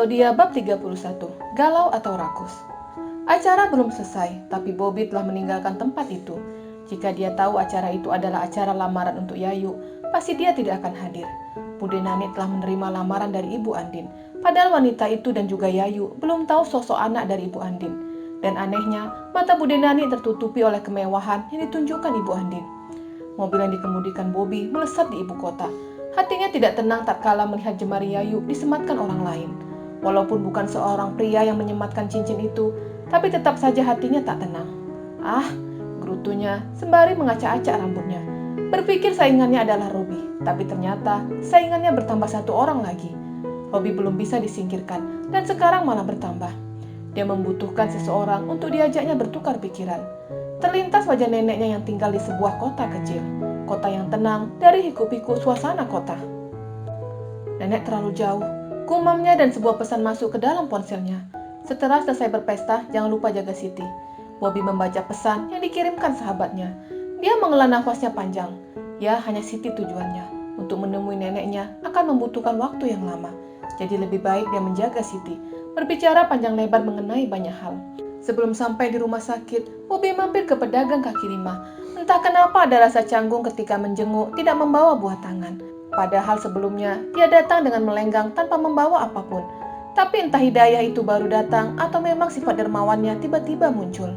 Zodiak bab 31, Galau atau Rakus. Acara belum selesai, tapi Bobby telah meninggalkan tempat itu. Jika dia tahu acara itu adalah acara lamaran untuk Yayu, pasti dia tidak akan hadir. Bude Nani telah menerima lamaran dari Ibu Andin, padahal wanita itu dan juga Yayu belum tahu sosok anak dari Ibu Andin. Dan anehnya, mata Bude Nani tertutupi oleh kemewahan yang ditunjukkan Ibu Andin. Mobil yang dikemudikan Bobby melesat di ibu kota. Hatinya tidak tenang tatkala melihat jemari Yayu disematkan orang lain. Walaupun bukan seorang pria yang menyematkan cincin itu, tapi tetap saja hatinya tak tenang. Gerutunya sembari mengacak-acak rambutnya. Berpikir saingannya adalah Robi, tapi ternyata saingannya bertambah satu orang lagi. Robi belum bisa disingkirkan, dan sekarang malah bertambah. Dia membutuhkan seseorang untuk diajaknya bertukar pikiran. Terlintas wajah neneknya yang tinggal di sebuah kota kecil. Kota yang tenang dari hiku-pikuk suasana kota. Nenek terlalu jauh. Gumamnya dan sebuah pesan masuk ke dalam ponselnya. Setelah selesai berpesta, jangan lupa jaga Siti. Bobby membaca pesan yang dikirimkan sahabatnya. Dia menghela nafasnya panjang. Ya, hanya Siti tujuannya. Untuk menemui neneknya akan membutuhkan waktu yang lama. Jadi lebih baik dia menjaga Siti. Berbicara panjang lebar mengenai banyak hal. Sebelum sampai di rumah sakit, Bobby mampir ke pedagang kaki lima. Entah kenapa ada rasa canggung ketika menjenguk tidak membawa buah tangan. Padahal sebelumnya dia datang dengan melenggang tanpa membawa apapun. Tapi entah hidayah itu baru datang atau memang sifat dermawannya tiba-tiba muncul.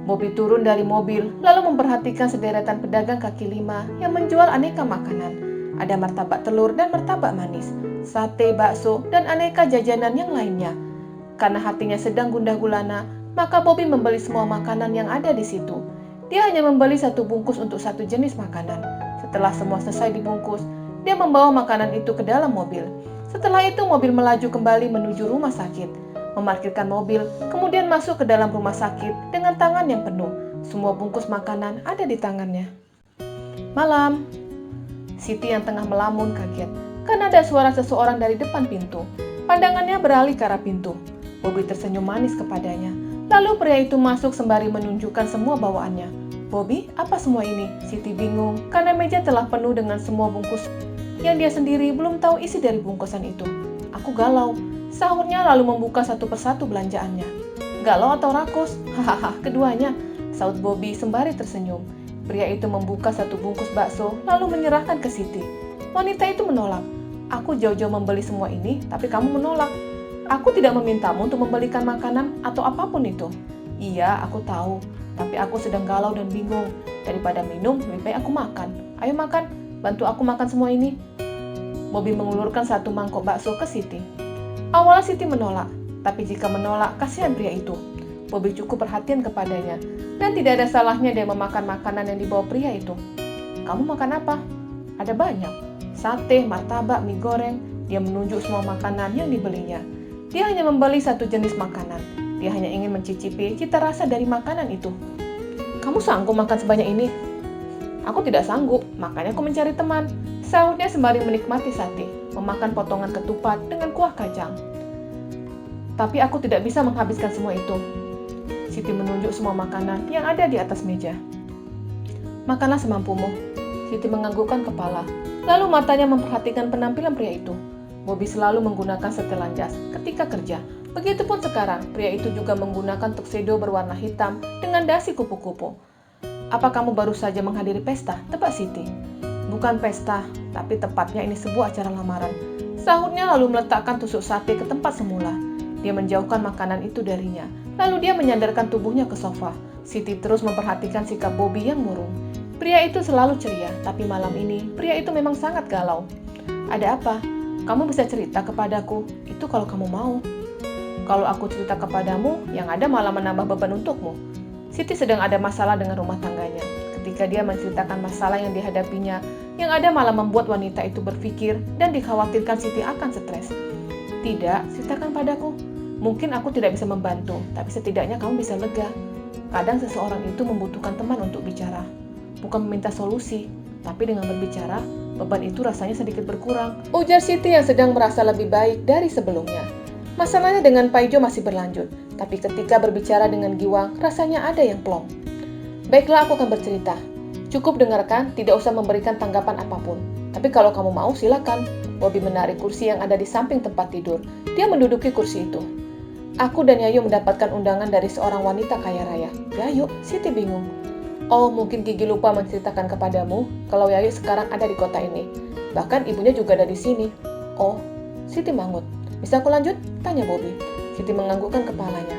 Bobby turun dari mobil lalu memperhatikan sederetan pedagang kaki lima yang menjual aneka makanan. Ada martabak telur dan martabak manis, sate, bakso, dan aneka jajanan yang lainnya. Karena hatinya sedang gundah gulana, maka Bobby membeli semua makanan yang ada di situ. Dia hanya membeli satu bungkus untuk satu jenis makanan. Setelah semua selesai dibungkus, dia membawa makanan itu ke dalam mobil. Setelah itu mobil melaju kembali menuju rumah sakit. Memarkirkan mobil, kemudian masuk ke dalam rumah sakit dengan tangan yang penuh. Semua bungkus makanan ada di tangannya. Malam. Siti yang tengah melamun kaget karena ada suara seseorang dari depan pintu. Pandangannya beralih ke arah pintu. Bobby tersenyum manis kepadanya. Lalu pria itu masuk sembari menunjukkan semua bawaannya. Bobby, apa semua ini? Siti bingung karena meja telah penuh dengan semua bungkus yang dia sendiri belum tahu isi dari bungkusan itu. Aku galau, sahurnya lalu membuka satu persatu belanjaannya. Galau atau rakus? Hahaha, keduanya, saut Bobby sembari tersenyum. Pria itu membuka satu bungkus bakso lalu menyerahkan ke Siti. Wanita itu menolak. Aku jauh-jauh membeli semua ini, tapi kamu menolak. Aku tidak memintamu untuk membelikan makanan atau apapun itu. Iya, aku tahu. Tapi aku sedang galau dan bingung. Daripada minum, lebih baik aku makan. Ayo makan, bantu aku makan semua ini. Bobby mengulurkan satu mangkok bakso ke Siti. Awalnya Siti menolak, tapi jika menolak, kasihan pria itu. Bobby cukup perhatian kepadanya, dan tidak ada salahnya dia memakan makanan yang dibawa pria itu. Kamu makan apa? Ada banyak. Sate, martabak, mie goreng. Dia menunjuk semua makanan yang dibelinya. Dia hanya membeli satu jenis makanan. Dia hanya ingin mencicipi cita rasa dari makanan itu. Kamu sanggup makan sebanyak ini? Aku tidak sanggup, makanya aku mencari teman. Sahutnya sembari menikmati sate, memakan potongan ketupat dengan kuah kacang. Tapi aku tidak bisa menghabiskan semua itu. Siti menunjuk semua makanan yang ada di atas meja. Makanlah semampumu. Siti menganggukkan kepala, lalu matanya memperhatikan penampilan pria itu. Bobby selalu menggunakan setelan jas ketika kerja. Begitupun sekarang, pria itu juga menggunakan tuxedo berwarna hitam dengan dasi kupu-kupu. Apa kamu baru saja menghadiri pesta? Tebak Siti. Bukan pesta, tapi tepatnya ini sebuah acara lamaran. Sahutnya lalu meletakkan tusuk sate ke tempat semula. Dia menjauhkan makanan itu darinya. Lalu dia menyandarkan tubuhnya ke sofa. Siti terus memperhatikan sikap Bobby yang murung. Pria itu selalu ceria, tapi malam ini pria itu memang sangat galau. Ada apa? Kamu bisa cerita kepadaku, itu kalau kamu mau. Kalau aku cerita kepadamu, yang ada malah menambah beban untukmu. Siti sedang ada masalah dengan rumah tangganya. Ketika dia menceritakan masalah yang dihadapinya, yang ada malah membuat wanita itu berpikir dan dikhawatirkan Siti akan stres. Tidak, ceritakan padaku. Mungkin aku tidak bisa membantu, tapi setidaknya kamu bisa lega. Kadang seseorang itu membutuhkan teman untuk bicara. Bukan meminta solusi, tapi dengan berbicara, beban itu rasanya sedikit berkurang. Ujar Siti yang sedang merasa lebih baik dari sebelumnya. Masalahnya dengan Paijo masih berlanjut, tapi ketika berbicara dengan Giwang, rasanya ada yang plong. Baiklah, aku akan bercerita. Cukup dengarkan, tidak usah memberikan tanggapan apapun. Tapi kalau kamu mau, silakan. Bobby menarik kursi yang ada di samping tempat tidur. Dia menduduki kursi itu. Aku dan Yayu mendapatkan undangan dari seorang wanita kaya raya. Yayu, Siti bingung. Oh, mungkin Gigi lupa menceritakan kepadamu kalau Yayu sekarang ada di kota ini. Bahkan ibunya juga ada di sini. Oh, Siti mangut. Bisa aku lanjut? Tanya Bobby. Siti menganggukkan kepalanya.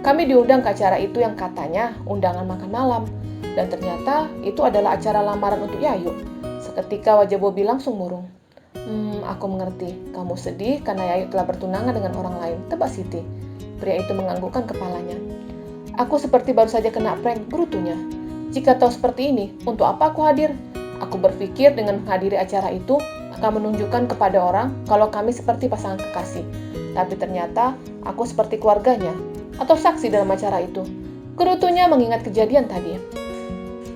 Kami diundang ke acara itu yang katanya undangan makan malam. Dan ternyata itu adalah acara lamaran untuk Yayu. Seketika wajah Bobby langsung murung. Aku mengerti. Kamu sedih karena Yayu telah bertunangan dengan orang lain, tebak Siti. Pria itu menganggukkan kepalanya. Aku seperti baru saja kena prank, gerutunya. Jika tahu seperti ini, untuk apa aku hadir? Aku berpikir dengan menghadiri acara itu akan menunjukkan kepada orang kalau kami seperti pasangan kekasih. Tapi ternyata aku seperti keluarganya atau saksi dalam acara itu. Gerutunya mengingat kejadian tadi.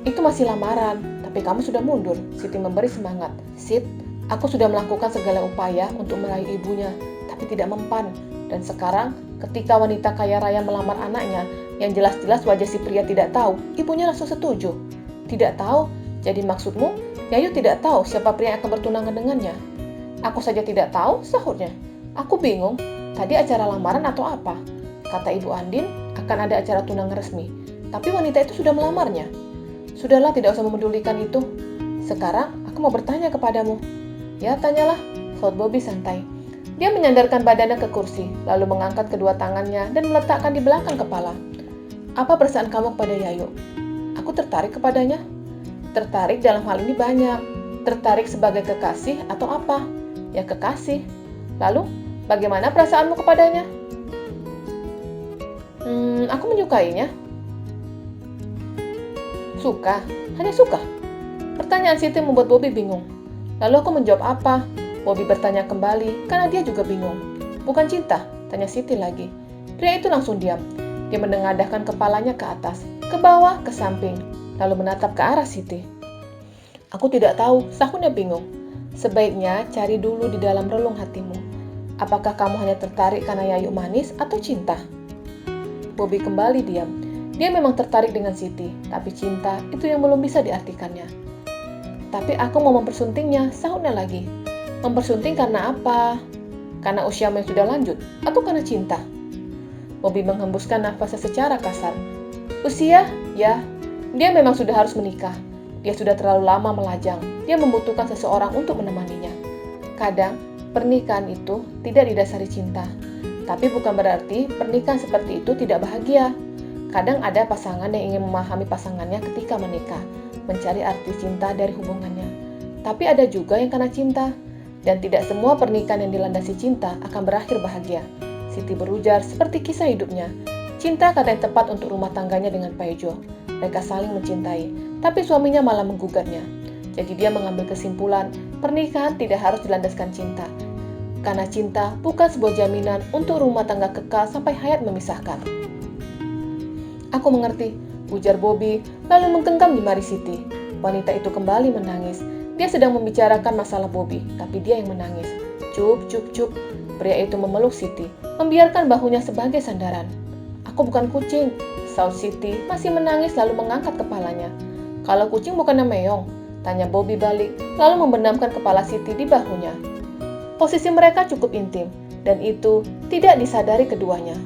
Itu masih lamaran, tapi kamu sudah mundur. Siti memberi semangat. Sit, aku sudah melakukan segala upaya untuk meraih ibunya, tapi tidak mempan. Dan sekarang, ketika wanita kaya raya melamar anaknya, yang jelas-jelas wajah si pria tidak tahu, ibunya langsung setuju. Tidak tahu? Jadi maksudmu, Yayu tidak tahu siapa pria yang akan bertunangan dengannya? Aku saja tidak tahu, sahutnya. Aku bingung, tadi acara lamaran atau apa? Kata Ibu Andin, akan ada acara tunangan resmi. Tapi wanita itu sudah melamarnya. Sudahlah, tidak usah memedulikan itu. Sekarang, aku mau bertanya kepadamu. Ya, tanyalah, saut Bobby santai. Dia menyandarkan badannya ke kursi, lalu mengangkat kedua tangannya dan meletakkan di belakang kepala. Apa perasaan kamu kepada Yayu? Aku tertarik kepadanya. Tertarik dalam hal ini banyak. Tertarik sebagai kekasih atau apa? Ya kekasih. Lalu, bagaimana perasaanmu kepadanya? Aku menyukainya. Suka? Hanya suka? Pertanyaan Siti membuat Bobby bingung. Lalu aku menjawab apa? Bobby bertanya kembali karena dia juga bingung. Bukan cinta? Tanya Siti lagi. Pria itu langsung diam. Dia menengadahkan kepalanya ke atas, ke bawah, ke samping, lalu menatap ke arah Siti. Aku tidak tahu, sahutnya bingung. Sebaiknya cari dulu di dalam relung hatimu. Apakah kamu hanya tertarik karena Yayu manis atau cinta? Bobby kembali diam. Dia memang tertarik dengan Siti, tapi cinta itu yang belum bisa diartikannya. Tapi aku mau mempersuntingnya, sahutnya lagi. Mempersunting karena apa? Karena usiamu yang sudah lanjut, atau karena cinta? Bobby menghembuskan nafasnya secara kasar. Usia? Ya, dia memang sudah harus menikah. Dia sudah terlalu lama melajang. Dia membutuhkan seseorang untuk menemaninya. Kadang, pernikahan itu tidak didasari cinta. Tapi bukan berarti pernikahan seperti itu tidak bahagia. Kadang ada pasangan yang ingin memahami pasangannya ketika menikah, mencari arti cinta dari hubungannya. Tapi ada juga yang karena cinta. Dan tidak semua pernikahan yang dilandasi cinta akan berakhir bahagia. Siti berujar seperti kisah hidupnya. Cinta kata yang tepat untuk rumah tangganya dengan Paejo. Mereka saling mencintai, tapi suaminya malah menggugatnya. Jadi dia mengambil kesimpulan, pernikahan tidak harus dilandaskan cinta. Karena cinta bukan sebuah jaminan untuk rumah tangga kekal sampai hayat memisahkan. Aku mengerti, ujar Bobby, lalu menggenggam jemari Siti. Wanita itu kembali menangis. Dia sedang membicarakan masalah Bobby, tapi dia yang menangis. Cup, cup, cup. Pria itu memeluk Siti, membiarkan bahunya sebagai sandaran. Aku bukan kucing, saut Siti, masih menangis lalu mengangkat kepalanya. Kalau kucing bukannya meong? Tanya Bobby balik, lalu membenamkan kepala Siti di bahunya. Posisi mereka cukup intim, dan itu tidak disadari keduanya.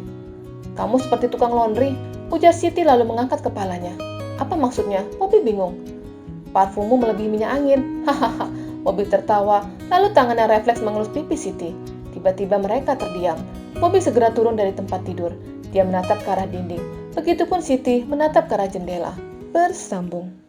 Kamu seperti tukang laundry, ujar Siti lalu mengangkat kepalanya. Apa maksudnya? Bobby bingung. Parfummu melebihi minyak angin. Hahaha. Bobby tertawa, lalu tangannya refleks mengelus pipi Siti. Tiba-tiba mereka terdiam. Bobby segera turun dari tempat tidur. Dia menatap ke arah dinding. Begitupun Siti menatap ke arah jendela. Bersambung.